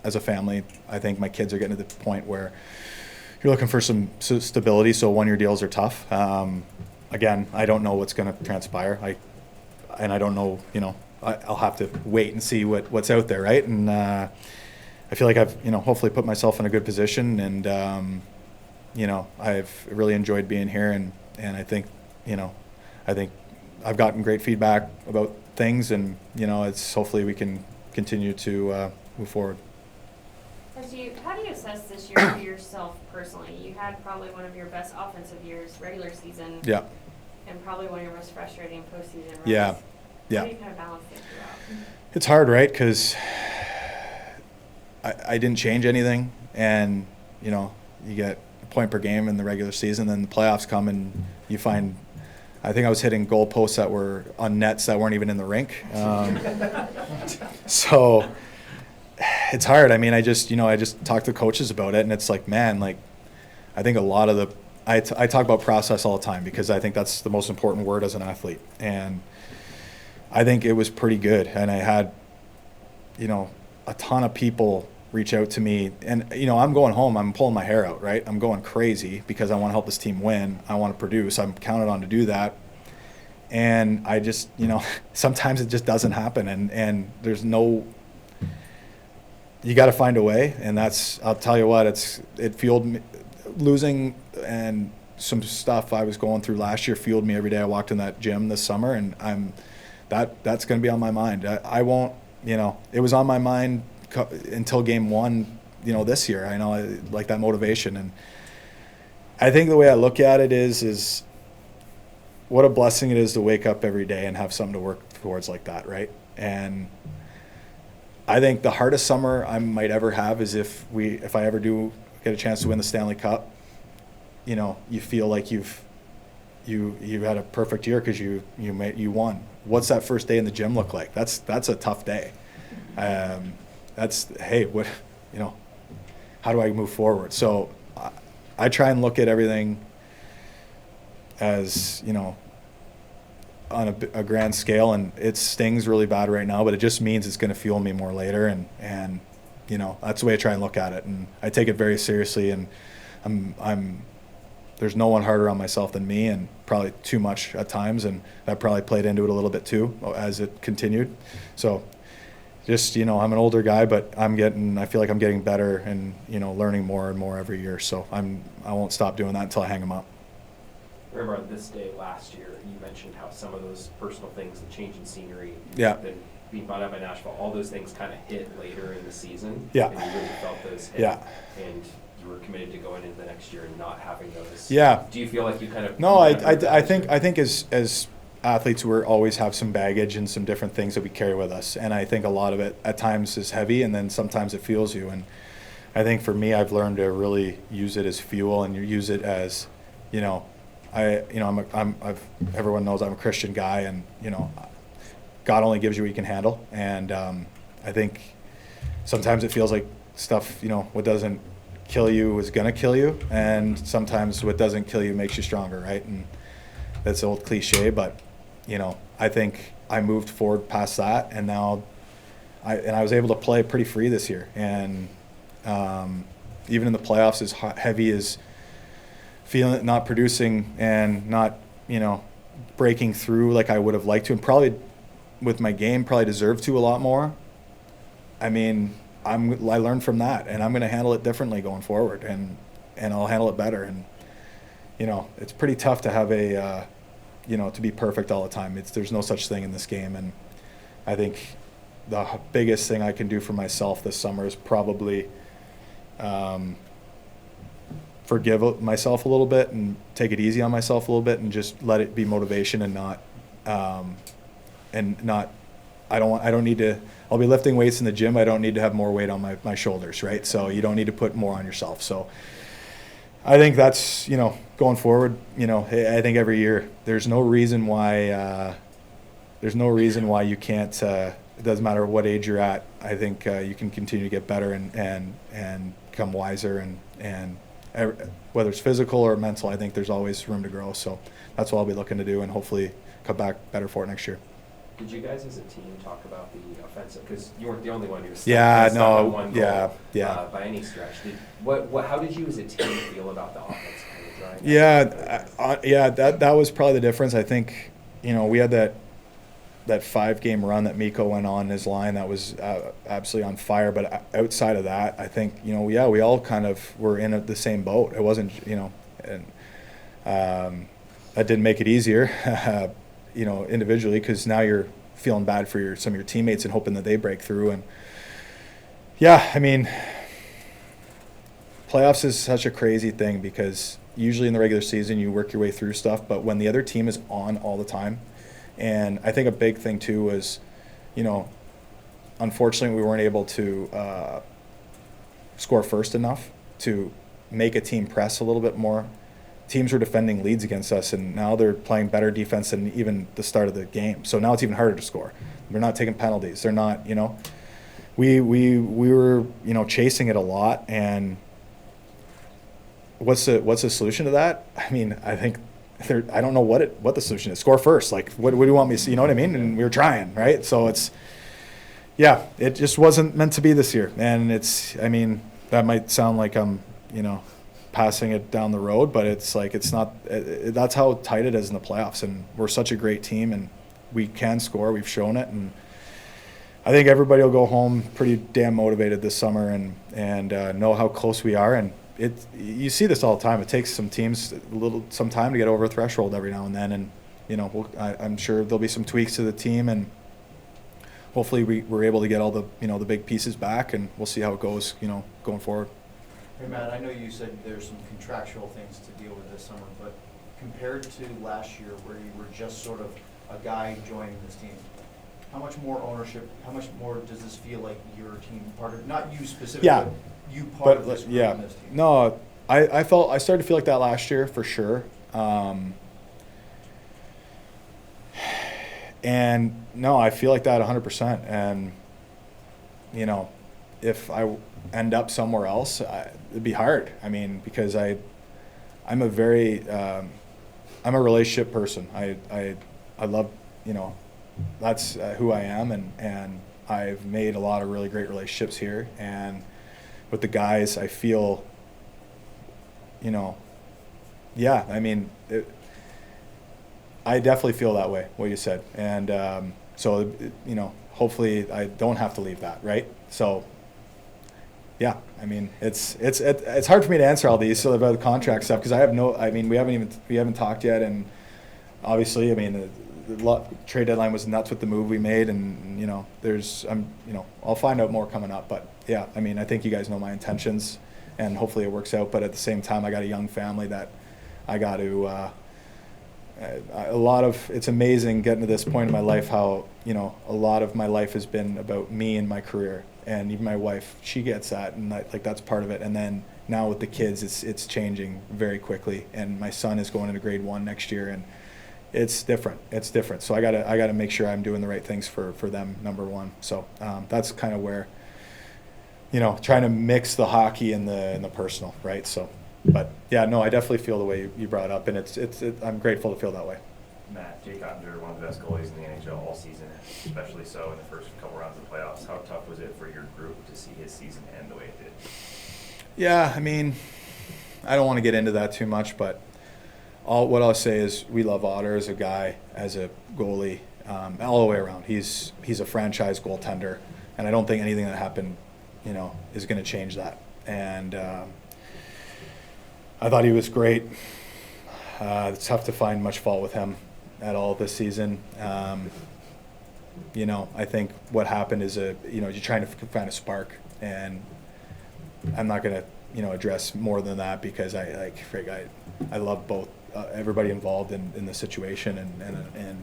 as a family, I think my kids are getting to the point where you're looking for some stability. So 1-year deals are tough. Again, I don't know what's going to transpire. I don't know. I'll have to wait and see what's out there, right? And I feel like I've hopefully put myself in a good position, and I've really enjoyed being here, and I think I've gotten great feedback about things, and it's hopefully we can continue to move forward. How do you assess this year for yourself personally? You had probably one of your best offensive years, regular season. Yeah. And probably one of your most frustrating postseason runs. Yeah. Yeah. How do you kind of balance it throughout? It's hard, right? Because I didn't change anything, and you get a point per game in the regular season, then the playoffs come and you find. I think I was hitting goal posts that were on nets that weren't even in the rink. So it's hard. I just talk to coaches about it, and it's like, man, like, I think a lot of I talk about process all the time, because I think that's the most important word as an athlete. And I think it was pretty good. And I had, a ton of people reach out to me, and, I'm going home, I'm pulling my hair out, right? I'm going crazy because I want to help this team win. I want to produce. I'm counted on to do that. And I just, sometimes it just doesn't happen. And there's no, you got to find a way. And I'll tell you what, it fueled me. Losing and some stuff I was going through last year fueled me every day I walked in that gym this summer, and that's going to be on my mind. I won't, it was on my mind until game 1, this year. I know I like that motivation, and I think the way I look at it is what a blessing it is to wake up every day and have something to work towards like that, right? And I think the hardest summer I might ever have is if I ever do get a chance to win the Stanley Cup, you feel like you've had a perfect year because you won. What's that first day in the gym look like? That's a tough day. Hey, what, how do I move forward? So I try and look at everything as, on a grand scale, and it stings really bad right now, but it just means it's going to fuel me more later, and that's the way I try and look at it, and I take it very seriously, and there's no one harder on myself than me, and probably too much at times, and that probably played into it a little bit too as it continued. So just, I'm an older guy, but I feel like I'm getting better and, learning more and more every year. So I won't stop doing that until I hang them up. I remember on this day last year, you mentioned how some of those personal things, the change in scenery, yeah, then being brought up by Nashville, all those things kind of hit later in the season. Yeah. And you really felt those hit. Yeah. And you were committed to going into the next year and not having those. Yeah. Do you feel like you kind of? No, I think as athletes, we always have some baggage and some different things that we carry with us, and I think a lot of it at times is heavy, and then sometimes it fuels you. And I think for me, I've learned to really use it as fuel, and you use it as, everyone knows I'm a Christian guy, and God only gives you what you can handle, and I think sometimes it feels like stuff, what doesn't kill you is gonna kill you, and sometimes what doesn't kill you makes you stronger, right? And that's an old cliche, but I think I moved forward past that, and now I was able to play pretty free this year, and even in the playoffs, as heavy as feeling not producing and not breaking through like I would have liked to, and probably with my game probably deserved to a lot more. I mean, I learned from that, and I'm going to handle it differently going forward, and I'll handle it better. And it's pretty tough to have to be perfect all the time. There's no such thing in this game, and I think the biggest thing I can do for myself this summer is probably forgive myself a little bit and take it easy on myself a little bit, and just let it be motivation, and not I don't need to. I'll be lifting weights in the gym. I don't need to have more weight on my shoulders, right? So you don't need to put more on yourself. So I think that's, going forward, I think every year there's no reason why you can't, it doesn't matter what age you're at. I think you can continue to get better and become wiser, and whether it's physical or mental, I think there's always room to grow. So that's what I'll be looking to do, and hopefully come back better for it next year. Did you guys as a team talk about the offensive? Because you weren't the only one who was on one goal, yeah. By any stretch. How did you as a team feel about the offense kind of drawing? That was probably the difference. I think we had that 5-game run that Mikko went on his line that was absolutely on fire. But outside of that, I think we all kind of were in the same boat. It wasn't and that didn't make it easier. Individually, because now you're feeling bad for some of your teammates and hoping that they break through. And I mean, playoffs is such a crazy thing, because usually in the regular season you work your way through stuff, but when the other team is on all the time, and I think a big thing too was, unfortunately we weren't able to score first enough to make a team press a little bit more. Teams were defending leads against us, and now they're playing better defense than even the start of the game. So now it's even harder to score. They're not taking penalties. They're not, we were, chasing it a lot. And what's the solution to that? I mean, I think I don't know what the solution is. Score first. Like, what do you want me to see? You know what I mean? And we were trying, right? So it just wasn't meant to be this year. And that might sound like I'm, passing it down the road, but it's like, it's not, that's how tight it is in the playoffs, and we're such a great team, and we can score. We've shown it, and I think everybody will go home pretty damn motivated this summer, and know how close we are, and you see this all the time. It takes some teams some time to get over a threshold every now and then, and I'm sure there'll be some tweaks to the team, and hopefully we're able to get all the the big pieces back, and we'll see how it goes going forward. Hey Matt, I know you said there's some contractual things to deal with this summer, but compared to last year where you were just sort of a guy joining this team, how much more ownership, how much more does this feel like your team part of, not you specifically, Yeah. but you part of this group Yeah. in this team? No, I started to feel like that last year for sure. And no, I feel like that 100%. And if I end up somewhere else, it'd be hard. I mean, because I'm a very I'm a relationship person. I love that's who I am, and I've made a lot of really great relationships here, and with the guys I feel yeah, I mean I definitely feel that way, what you said, and so hopefully I don't have to leave that, right? So yeah, I mean it's hard for me to answer all these about the contract stuff, because we haven't talked yet, and obviously I mean the trade deadline was nuts with the move we made, and I'll find out more coming up, but yeah, I mean I think you guys know my intentions, and hopefully it works out, but at the same time I got a young family that I got to it's amazing getting to this point in my life how a lot of my life has been about me and my career, and even my wife, she gets that, and that's part of it. And then now with the kids, it's changing very quickly, and my son is going into grade 1 next year, and it's different. So I gotta make sure I'm doing the right things for them, number one. So that's kind of where trying to mix the hockey and the personal, right? So. But yeah, no, I definitely feel the way you brought it up, and I'm grateful to feel that way. Matt, Jake Oettinger, one of the best goalies in the NHL all season, especially so in the first couple rounds of the playoffs. How tough was it for your group to see his season end the way it did? Yeah, I mean, I don't want to get into that too much, but what I'll say is we love Otter as a guy, as a goalie, all the way around. He's a franchise goaltender, and I don't think anything that happened, is going to change that. And I thought he was great. It's tough to find much fault with him at all this season. I think what happened is you're trying to find a spark, and I'm not going to address more than that, because I love both everybody involved in the situation, and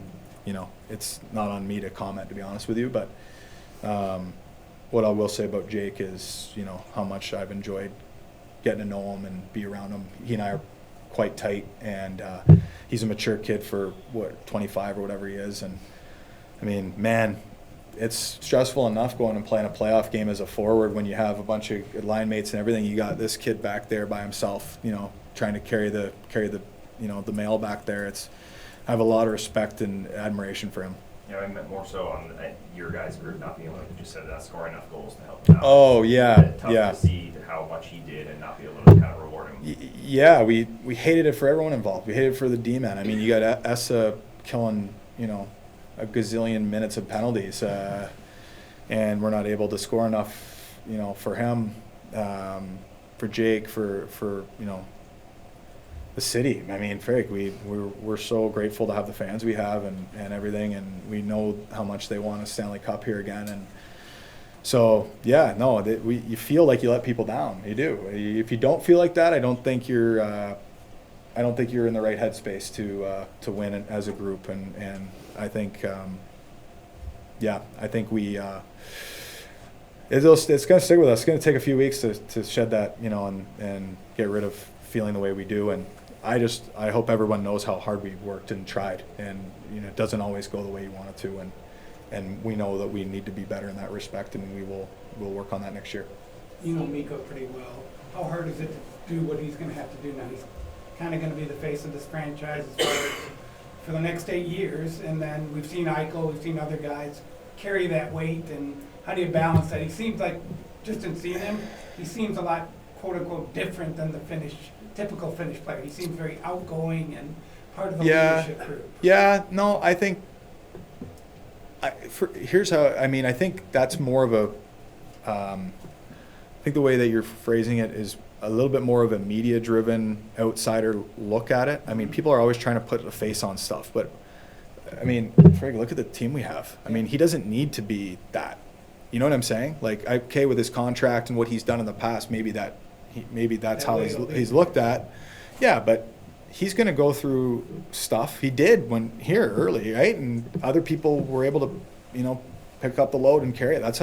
it's not on me to comment, to be honest with you. But what I will say about Jake is how much I've enjoyed getting to know him and be around him. He and I are quite tight, and he's a mature kid for 25 or whatever he is. And I mean, man, it's stressful enough going and playing a playoff game as a forward when you have a bunch of line mates and everything. You got this kid back there by himself, trying to carry the the mail back there. I have a lot of respect and admiration for him. I meant more so on your guys' group not being able to just said that score enough goals to help him out. Oh yeah, tough yeah. to see how much he did and not be able to kind of reward him. Yeah, we hated it for everyone involved. We hated it for the D-man. I mean, you got Essa killing a gazillion minutes of penalties, and we're not able to score enough for him, for Jake, for the city. I mean, Frank, we're so grateful to have the fans we have and everything, and we know how much they want a Stanley Cup here again. And so, yeah, no, you feel like you let people down. You do. If you don't feel like that, I don't think you're in the right headspace to win as a group. And I think, I think we. It's going to stick with us. It's going to take a few weeks to shed that, and get rid of feeling the way we do. And I hope everyone knows how hard we worked and tried, and it doesn't always go the way you want it to, and we know that we need to be better in that respect, and we'll work on that next year. You know Mikko pretty well. How hard is it to do what he's going to have to do now? He's kind of going to be the face of this franchise as far as for the next 8 years, and then we've seen Eichel, we've seen other guys carry that weight, and how do you balance that? He seems like, just in seeing him, he seems a lot, quote unquote, different than the typical Finnish player. He seems very outgoing and part of the leadership group. Yeah, no, I think here's how, I think that's more of I think the way that you're phrasing it is a little bit more of a media-driven outsider look at it. I mean, people are always trying to put a face on stuff, but I mean, Frig, look at the team we have. I mean, he doesn't need to be that. You know what I'm saying? Like, okay, with his contract and what he's done in the past, maybe that's how he's looked at. Yeah, but he's going to go through stuff. He did when here early, right? And other people were able to, you know, pick up the load and carry it. That's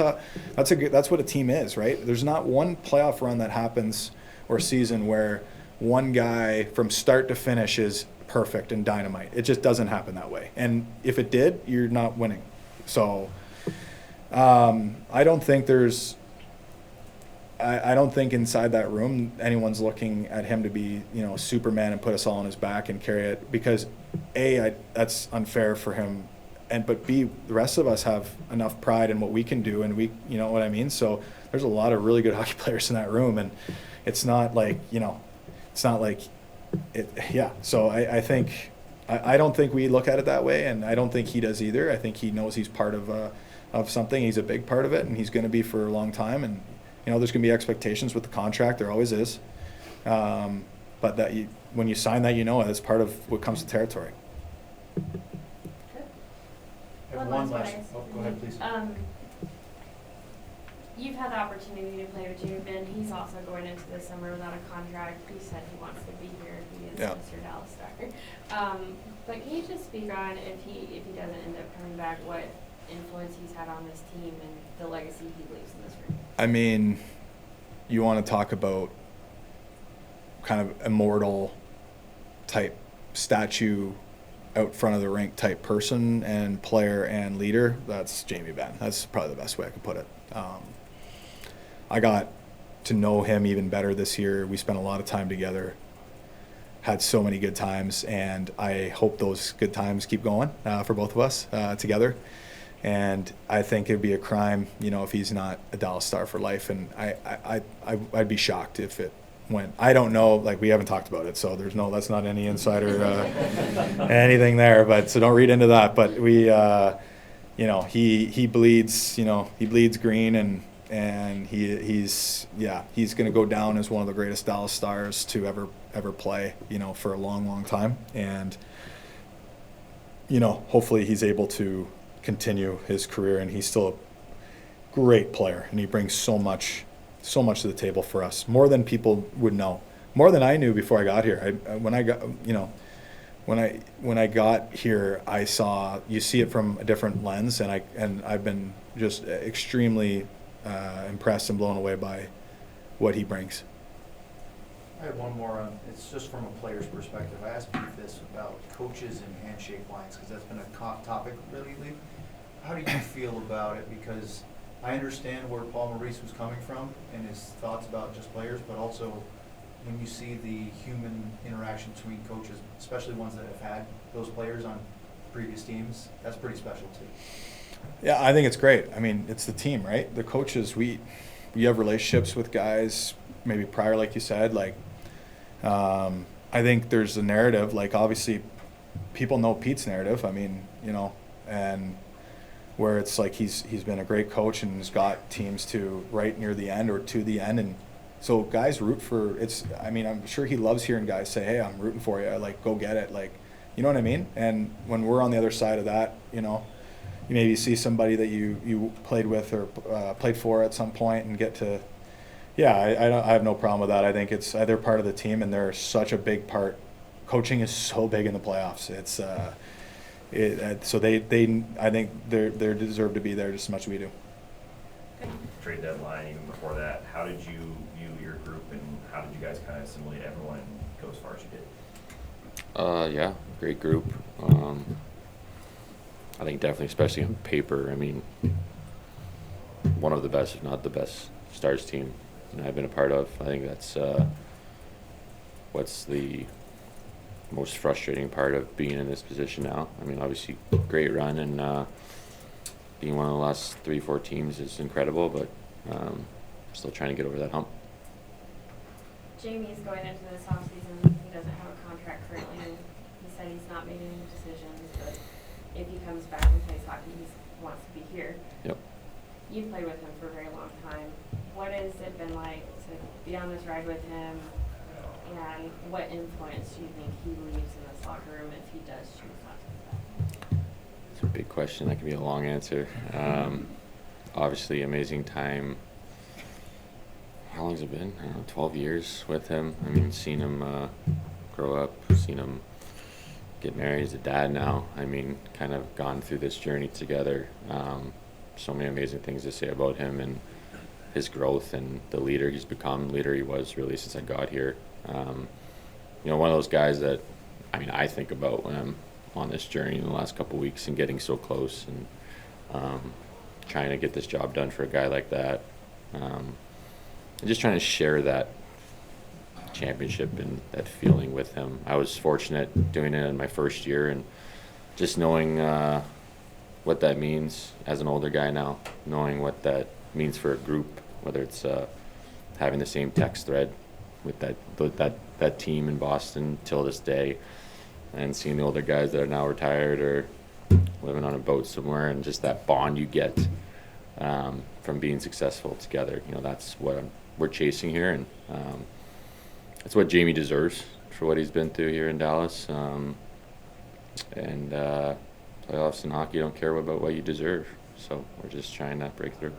what a team is, right? There's not one playoff run that happens or season where one guy from start to finish is perfect and dynamite. It just doesn't happen that way. And if it did, you're not winning. So I don't think inside that room anyone's looking at him to be, you know, Superman and put us all on his back and carry it, because that's unfair for him, but B, the rest of us have enough pride in what we can do, and we, you know what I mean? So there's a lot of really good hockey players in that room, and it's not like, you know, yeah. So I think, I don't think we look at it that way, and I don't think he does either. I think he knows he's part of something. He's a big part of it, and he's going to be for a long time. And you know, there's going to be expectations with the contract. There always is. But when you sign that, you know, it's part of what comes to territory. One last. Oh, go ahead, please. You've had the opportunity to play with Jamie Benn. He's also going into the summer without a contract. He said he wants to be here. He is Mr. Dallas Star. But can you just speak on, if he doesn't end up coming back, what influence he's had on this team and the legacy he leaves in this room? I mean, you want to talk about kind of immortal type statue out front of the rink type person and player and leader, that's Jamie Benn. That's probably the best way I could put it. I got to know him even better this year. We spent a lot of time together, had so many good times, and I hope those good times keep going for both of us together. And I think it'd be a crime, you know, if he's not a Dallas Star for life. And I'd be shocked if it went. I don't know, like, we haven't talked about it, so that's not any insider anything there. But so don't read into that. But we, you know, he bleeds, you know, he bleeds green, and he's going to go down as one of the greatest Dallas Stars to ever play, you know, for a long, long time. And you know, hopefully he's able to continue his career, and he's still a great player, and he brings so much to the table for us, more than people would know, more than I knew before I got here. When I got here, I saw, you see it from a different lens, and I've been just extremely impressed and blown away by what he brings. I had one more on, it's just from a player's perspective. I asked Pete this about coaches and handshake lines, because that's been a topic lately. How do you feel about it? Because I understand where Paul Maurice was coming from and his thoughts about just players, but also when you see the human interaction between coaches, especially ones that have had those players on previous teams, that's pretty special too. Yeah, I think it's great. I mean, it's the team, right? The coaches, we have relationships with guys maybe prior, like you said, like, I think there's a narrative, like, obviously people know Pete's narrative. I mean, you know, and where it's like he's been a great coach and has got teams to right near the end or to the end, and so guys root for it's. I mean, I'm sure he loves hearing guys say, "Hey, I'm rooting for you. Like, go get it." Like, you know what I mean? And when we're on the other side of that, you know, you maybe see somebody that you played with or played for at some point and get to. Yeah, I have no problem with that. I think they're part of the team, and they're such a big part. Coaching is so big in the playoffs. It's so they I think they deserve to be there just as much as we do. Trade deadline, even before that, how did you view your group, and how did you guys kind of assimilate everyone and go as far as you did? Yeah, great group. I think definitely, especially on paper, I mean, one of the best, if not the best, Stars team that I've been a part of. I think that's what's the most frustrating part of being in this position now. I mean, obviously, great run, and being one of the last 3-4 teams is incredible, but still trying to get over that hump. Jamie's going into this offseason. He doesn't have a contract currently. He said he's not made any decisions, but if he comes back and plays hockey, he wants to be here. Yep. You've played with him for a very long time. what has it been like to be on this ride with him, and what influence do you think he leaves in this locker room if he does choose not to do that? It's a big question. That can be a long answer. Obviously, amazing time. How long has it been? I don't know, 12 years with him. I mean, seen him grow up, seen him get married. He's a dad now. I mean, kind of gone through this journey together. So many amazing things to say about him and his growth and the leader he's become, leader he was really since I got here. You know, one of those guys that, I mean, I think about when I'm on this journey in the last couple of weeks and getting so close and trying to get this job done for a guy like that. And just trying to share that championship and that feeling with him. I was fortunate doing it in my first year and just knowing what that means as an older guy now, knowing what that means for a group, whether it's having the same text thread with that team in Boston till this day, and seeing the older guys that are now retired or living on a boat somewhere, and just that bond you get from being successful together. You know, that's what we're chasing here, and that's what Jamie deserves for what he's been through here in Dallas. And playoffs in hockey don't care about what you deserve, so we're just trying to break through.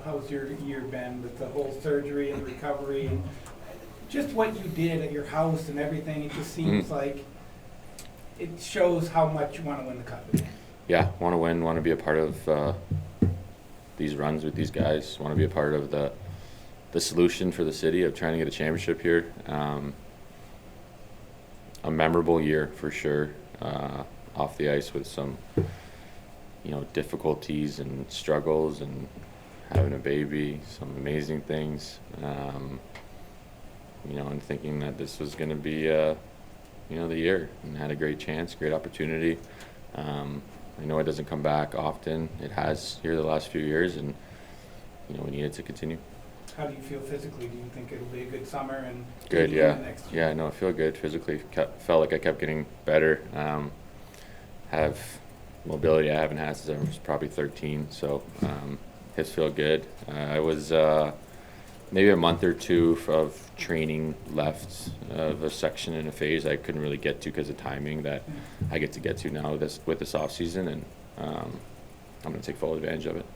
How's your year been with the whole surgery and recovery and just what you did at your house and everything? It just seems like it shows how much you want to win the cup. Yeah, want to win, want to be a part of these runs with these guys, want to be a part of the solution for the city of trying to get a championship here. A memorable year for sure, off the ice with some, you know, difficulties and struggles and having a baby, some amazing things, you know, and thinking that this was going to be, you know, the year, and had a great chance, great opportunity. I know it doesn't come back often. It has here the last few years, and, you know, we need it to continue. How do you feel physically? Do you think it'll be a good summer and good? Yeah, next year? yeah. No, I feel good physically. Felt like I kept getting better. Have mobility I haven't had since I was probably 13. So hips feel good. I was maybe a month or two of training left of a section in a phase I couldn't really get to because of timing that I get to now with this off season, and I'm going to take full advantage of it.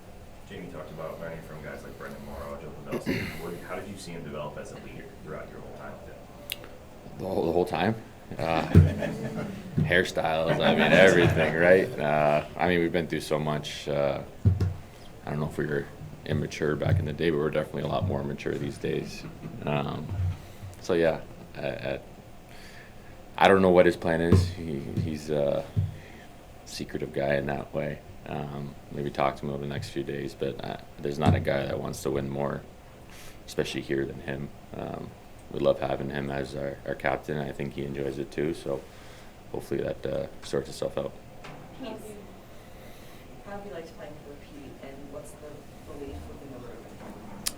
Jamie talked about learning from guys like Brendan Morrow, Joe Pavelski. How did you see him develop as a leader throughout your whole time with him? The whole time? Hairstyles, I mean, everything, right? I mean, we've been through so much. I don't know if we were immature back in the day, but we're definitely a lot more mature these days. So, yeah, I don't know what his plan is. He's a secretive guy in that way. Maybe talk to him over the next few days, but there's not a guy that wants to win more, especially here, than him. We love having him as our captain. I think he enjoys it too, so hopefully that sorts itself out. How have you liked playing for Pete, and what's the belief within the room?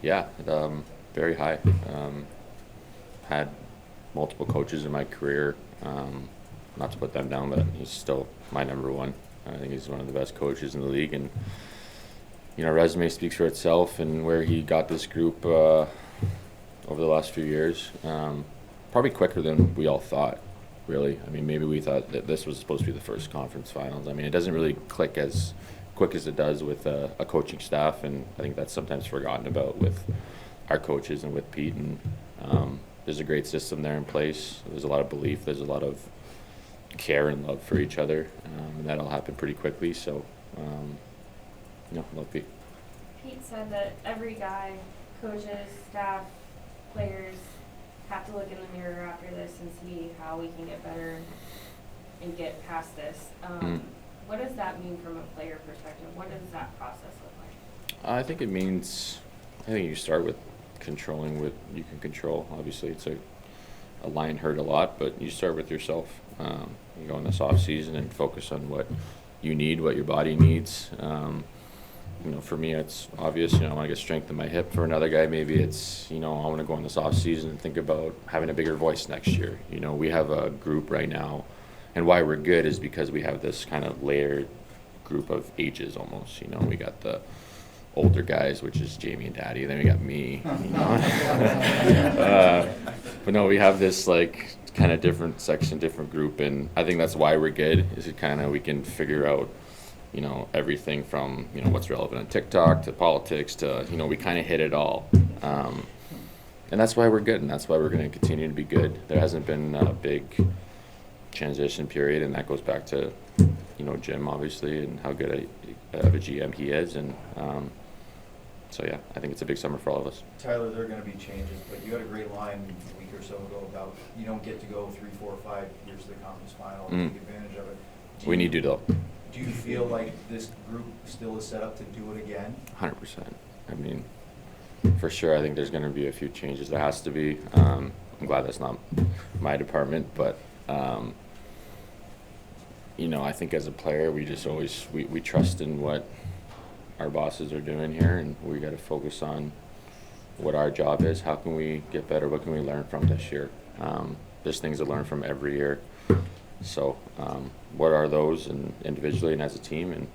Yeah, very high. Had multiple coaches in my career, not to put them down, but he's still my number one. I think he's one of the best coaches in the league, and you know, resume speaks for itself. And where he got this group over the last few years, probably quicker than we all thought. Really, I mean, maybe we thought that this was supposed to be the first conference finals. I mean, it doesn't really click as quick as it does with a coaching staff, and I think that's sometimes forgotten about with our coaches and with Pete. And there's a great system there in place. There's a lot of belief. There's a lot of care and love for each other, and that'll happen pretty quickly. So, love Pete. Pete said that every guy, coaches, staff, players, have to look in the mirror after this and see how we can get better and get past this. What does that mean from a player perspective? What does that process look like? I think you start with controlling what you can control. Obviously, it's a line hurt a lot, but you start with yourself. You go in this off season and focus on what you need, what your body needs. For me, it's obvious. I want to get strength in my hip. For another guy, maybe it's I want to go in this off season and think about having a bigger voice next year. We have a group right now, and why we're good is because we have this kind of layered group of ages almost. We got the older guys, which is Jamie and Daddy. Then we got me. You know? But no, we have this like kind of different section, different group, and I think that's why we're good. Is it kind of we can figure out, you know, everything from, you know, what's relevant on TikTok to politics to, you know, we kind of hit it all. And that's why we're good, and that's why we're going to continue to be good. There hasn't been a big transition period, and that goes back to, you know, Jim, obviously, and how good of a GM he is. And so, yeah, I think it's a big summer for all of us. Tyler, there are going to be changes, but you had a great line a week or so ago about you don't get to go 3, 4, 5 years to the conference final and take advantage of it. We need to, though. Do you feel like this group still is set up to do it again? 100%. I mean, for sure, I think there's going to be a few changes. There has to be. I'm glad that's not my department, but you know, I think as a player, we just always we trust in what our bosses are doing here, and we got to focus on what our job is. How can we get better? What can we learn from this year? There's things to learn from every year. So, what are those, and individually and as a team, and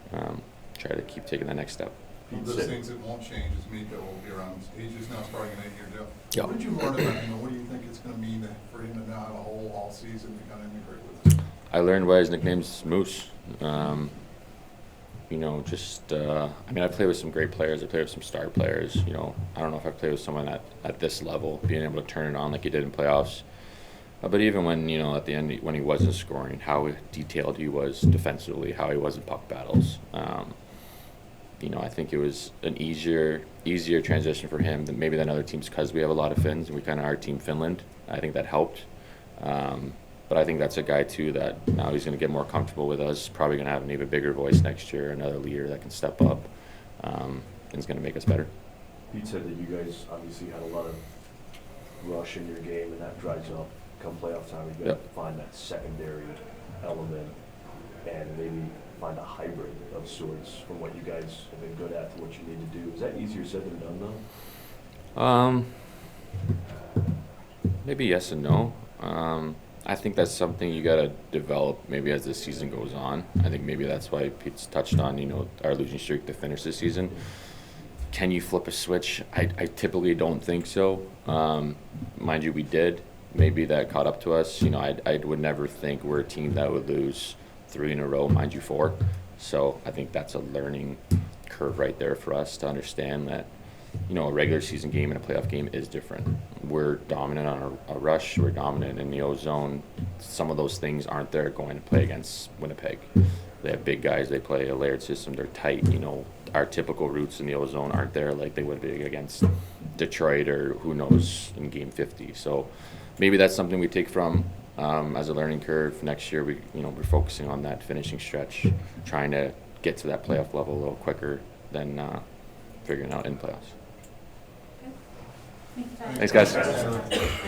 try to keep taking that next step. One of those things that won't change is Mika will be around. He's just now starting an 8-year deal. Yep. What did you learn about him? What do you think it's going to mean for him to now have a whole all season to kind of integrate with us? I learned why his nickname's Moose. You know, just I mean, I play with some great players. I play with some star players. You know, I don't know if I play with someone at this level, being able to turn it on like he did in playoffs. But even when, you know, at the end, when he wasn't scoring, how detailed he was defensively, how he was in puck battles. You know, I think it was an easier transition for him than maybe than other teams because we have a lot of Finns and we kind of are Team Finland. I think that helped. But I think that's a guy, too, that now he's going to get more comfortable with us, probably going to have an even bigger voice next year, another leader that can step up, and is going to make us better. Pete said that you guys obviously had a lot of rush in your game, and that drives up. Come playoff time, you got to find that secondary element and maybe find a hybrid of sorts from what you guys have been good at to what you need to do. Is that easier said than done, though? Maybe yes and no. I think that's something you got to develop maybe as the season goes on. I think maybe that's why Pete's touched on, you know, our losing streak to finish this season. Can you flip a switch? I typically don't think so. Mind you, we did. Maybe that caught up to us. You know, I would never think we're a team that would lose 3 in a row, mind you 4. So I think that's a learning curve right there for us to understand that, you know, a regular season game and a playoff game is different. We're dominant on a rush. We're dominant in the O-zone. Some of those things aren't there going to play against Winnipeg. They have big guys. They play a layered system. They're tight. You know, our typical routes in the O-zone aren't there like they would be against Detroit or who knows in Game 50. So maybe that's something we take from as a learning curve. Next year, we're focusing on that finishing stretch, trying to get to that playoff level a little quicker than figuring out in playoffs. Thanks, guys.